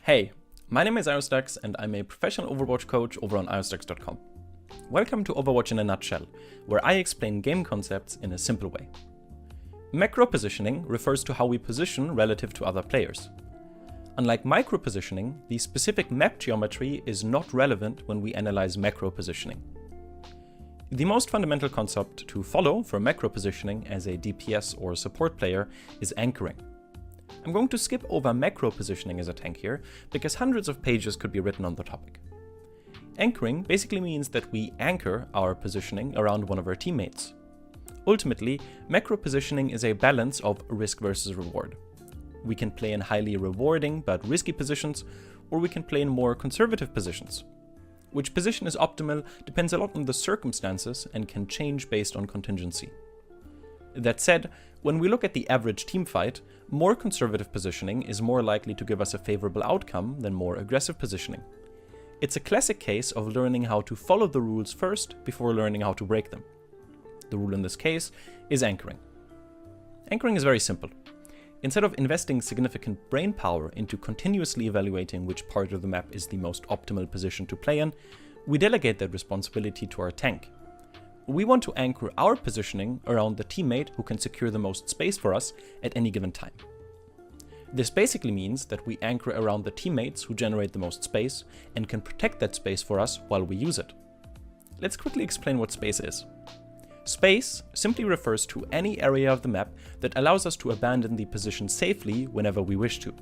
Hey, my name is iostux and I'm a professional Overwatch coach over on iostux.com. Welcome to Overwatch in a nutshell, where I explain game concepts in a simple way. Macro positioning refers to how we position relative to other players. Unlike micro positioning, the specific map geometry is not relevant when we analyze macro positioning. The most fundamental concept to follow for macro positioning as a DPS or support player is anchoring. I'm going to skip over macro positioning as a tank here, because hundreds of pages could be written on the topic. Anchoring basically means that we anchor our positioning around one of our teammates. Ultimately, macro positioning is a balance of risk versus reward. We can play in highly rewarding but risky positions, or we can play in more conservative positions. Which position is optimal depends a lot on the circumstances and can change based on contingency. That said, when we look at the average team fight, more conservative positioning is more likely to give us a favorable outcome than more aggressive positioning. It's a classic case of learning how to follow the rules first before learning how to break them. The rule in this case is anchoring. Anchoring is very simple. Instead of investing significant brain power into continuously evaluating which part of the map is the most optimal position to play in, we delegate that responsibility to our tank. We want to anchor our positioning around the teammate who can secure the most space for us at any given time. This basically means that we anchor around the teammates who generate the most space and can protect that space for us while we use it. Let's quickly explain what space is. Space simply refers to any area of the map that allows us to abandon the position safely whenever we wish to.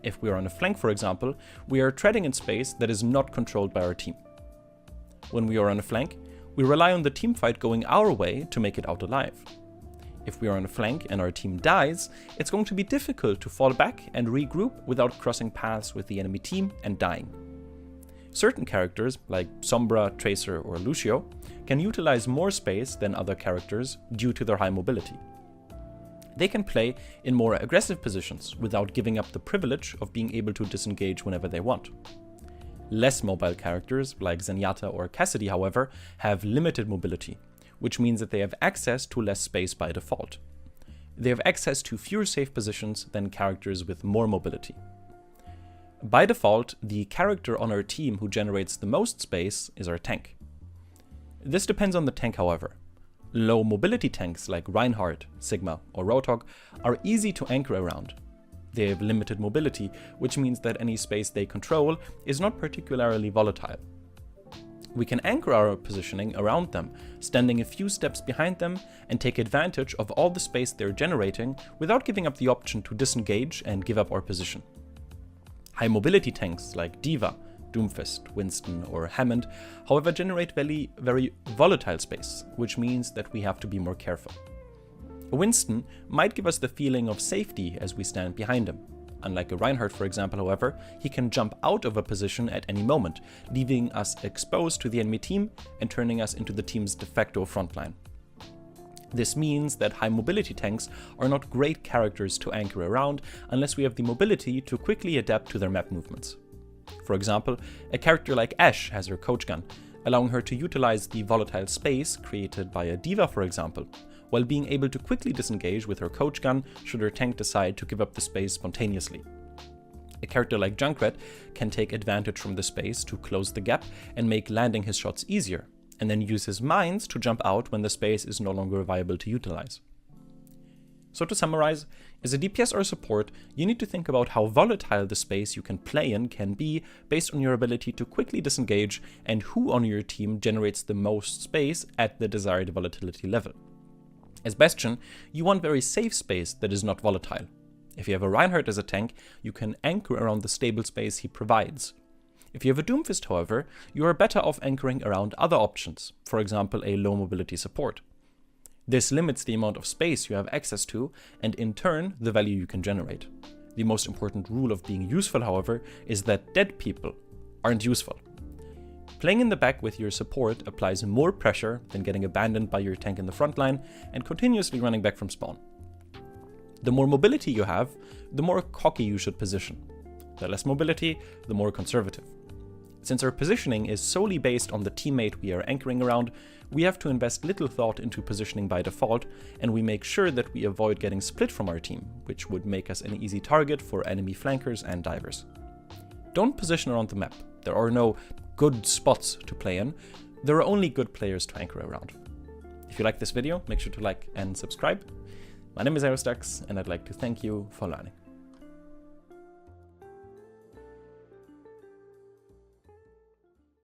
If we are on a flank, for example, we are treading in space that is not controlled by our team. When we are on a flank, we rely on the teamfight going our way to make it out alive. If we are on a flank and our team dies, it's going to be difficult to fall back and regroup without crossing paths with the enemy team and dying. Certain characters, like Sombra, Tracer, or Lucio, can utilize more space than other characters due to their high mobility. They can play in more aggressive positions without giving up the privilege of being able to disengage whenever they want. Less mobile characters, like Zenyatta or Cassidy, however, have limited mobility, which means that they have access to less space by default. They have access to fewer safe positions than characters with more mobility. By default, the character on our team who generates the most space is our tank. This depends on the tank, however. Low mobility tanks like Reinhardt, Sigma, or Roadhog are easy to anchor around. They have limited mobility, which means that any space they control is not particularly volatile. We can anchor our positioning around them, standing a few steps behind them, and take advantage of all the space they're generating without giving up the option to disengage and give up our position. High mobility tanks like D.Va, Doomfist, Winston, or Hammond, however, generate very volatile space, which means that we have to be more careful. A Winston might give us the feeling of safety as we stand behind him. Unlike a Reinhardt, for example, however, he can jump out of a position at any moment, leaving us exposed to the enemy team and turning us into the team's de facto frontline. This means that high mobility tanks are not great characters to anchor around unless we have the mobility to quickly adapt to their map movements. For example, a character like Ashe has her coach gun, allowing her to utilize the volatile space created by a D.Va, for example, while being able to quickly disengage with her coach gun should her tank decide to give up the space spontaneously. A character like Junkrat can take advantage from the space to close the gap and make landing his shots easier, and then use his mines to jump out when the space is no longer viable to utilize. So to summarize, as a DPS or support, you need to think about how volatile the space you can play in can be based on your ability to quickly disengage and who on your team generates the most space at the desired volatility level. As Bastion, you want very safe space that is not volatile. If you have a Reinhardt as a tank, you can anchor around the stable space he provides. If you have a Doomfist, however, you are better off anchoring around other options, for example a low mobility support. This limits the amount of space you have access to, and in turn, the value you can generate. The most important rule of being useful, however, is that dead people aren't useful. Playing in the back with your support applies more pressure than getting abandoned by your tank in the front line and continuously running back from spawn. The more mobility you have, the more cocky you should position. The less mobility, the more conservative. Since our positioning is solely based on the teammate we are anchoring around, we have to invest little thought into positioning by default, and we make sure that we avoid getting split from our team, which would make us an easy target for enemy flankers and divers. Don't position around the map. There are no good spots to play in. There are only good players to anchor around. If you like this video, make sure to like and subscribe. My name is Aerostux, and I'd like to thank you for learning.